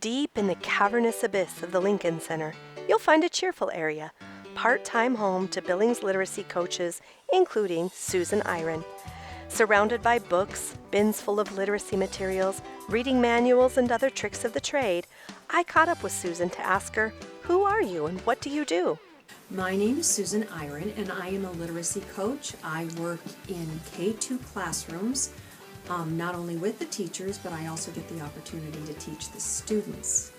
Deep in the cavernous abyss of the Lincoln Center, you'll find a cheerful area, part-time home to Billings literacy coaches, including Susan Irion. Surrounded by books, bins full of literacy materials, reading manuals, and other tricks of the trade, I caught up with Susan to ask her, who are you and what do you do? My name is Susan Irion, and I am a literacy coach. I work in K-2 classrooms, not only with the teachers, but I also get the opportunity to teach the students.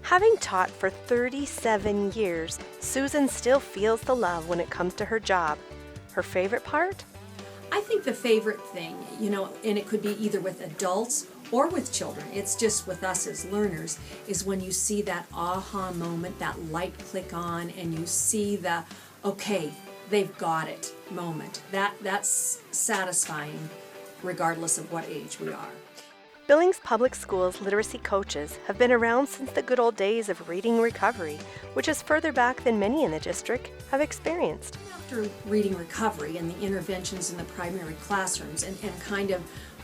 Having taught for 37 years, Susan still feels the love when it comes to her job. Her favorite part? I think the favorite thing, and it could be either with adults or with children, it's just with us as learners, is when you see that aha moment, that light click on, and you see the, okay, they've got it moment. That's satisfying regardless of what age we are. Billings Public Schools literacy coaches have been around since the good old days of reading recovery, which is further back than many in the district have experienced. After reading recovery and the interventions in the primary classrooms and kind of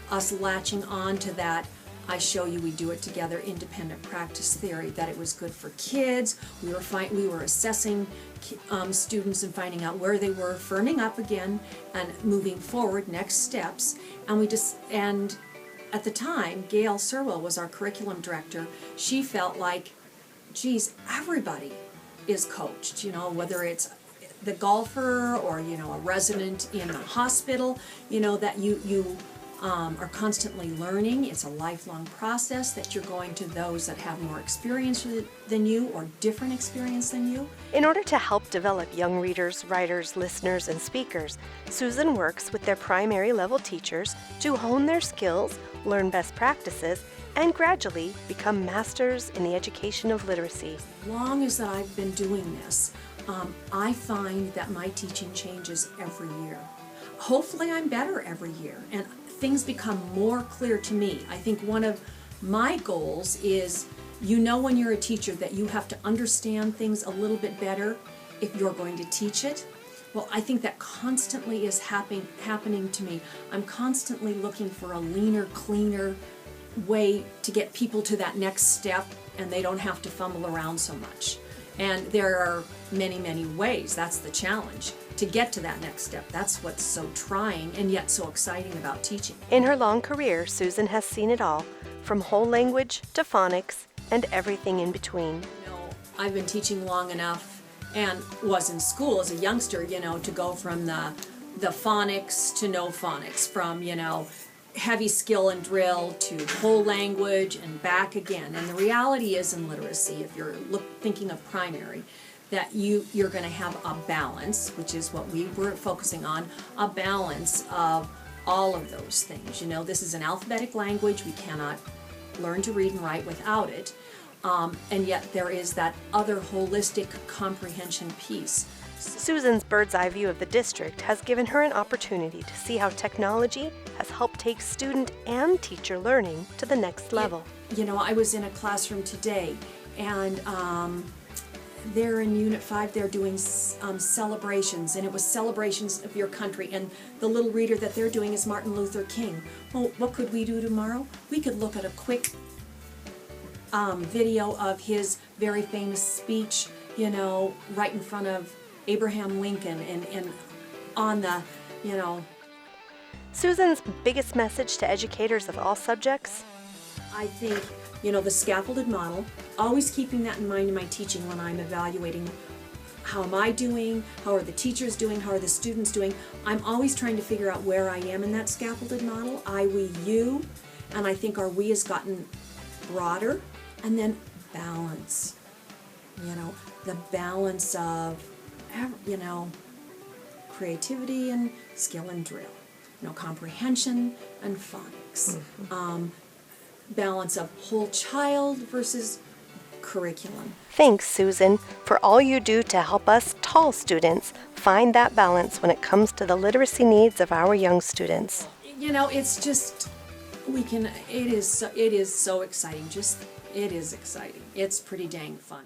us latching on to that, I show you we do it together, independent practice theory, that it was good for kids. We were assessing students and finding out where they were, firming up again and moving forward, next steps. And at the time, Gail Serwell was our curriculum director. She felt like, geez, everybody is coached, whether it's the golfer or, a resident in a hospital, that you are constantly learning. It's a lifelong process that you're going to those that have more experience than you or different experience than you. In order to help develop young readers, writers, listeners, and speakers, Susan works with their primary level teachers to hone their skills, learn best practices, and gradually become masters in the education of literacy. As long as that I've been doing this, I find that my teaching changes every year. Hopefully I'm better every year, and things become more clear to me. I think one of my goals is, when you're a teacher that you have to understand things a little bit better if you're going to teach it. Well, I think that constantly is happening to me. I'm constantly looking for a leaner, cleaner way to get people to that next step, and they don't have to fumble around so much. And there are many, many ways. That's the challenge, to get to that next step. That's what's so trying and yet so exciting about teaching. In her long career, Susan has seen it all, from whole language to phonics and everything in between. I've been teaching long enough and was in school as a youngster, to go from the phonics to no phonics, from, heavy skill and drill to whole language and back again. And the reality is in literacy, if you're thinking of primary, that you're going to have a balance, which is what we were focusing on, a balance of all of those things. This is an alphabetic language. We cannot learn to read and write without it. And yet there is that other holistic comprehension piece. Susan's bird's eye view of the district has given her an opportunity to see how technology has helped take student and teacher learning to the next level. I was in a classroom today, and they're in Unit 5, they're doing celebrations, and it was celebrations of your country, and the little reader that they're doing is Martin Luther King. Well, what could we do tomorrow? We could look at a quick video of his very famous speech, right in front of Abraham Lincoln and on the, Susan's biggest message to educators of all subjects? I think, the scaffolded model, always keeping that in mind in my teaching when I'm evaluating how am I doing, how are the teachers doing, how are the students doing. I'm always trying to figure out where I am in that scaffolded model. I, we, you, and I think our we has gotten broader. And then balance, the balance of, creativity and skill and drill, comprehension and phonics, balance of whole child versus curriculum. Thanks, Susan, for all you do to help us tall students find that balance when it comes to the literacy needs of our young students. It's just, it is so exciting. It is exciting. It's pretty dang fun.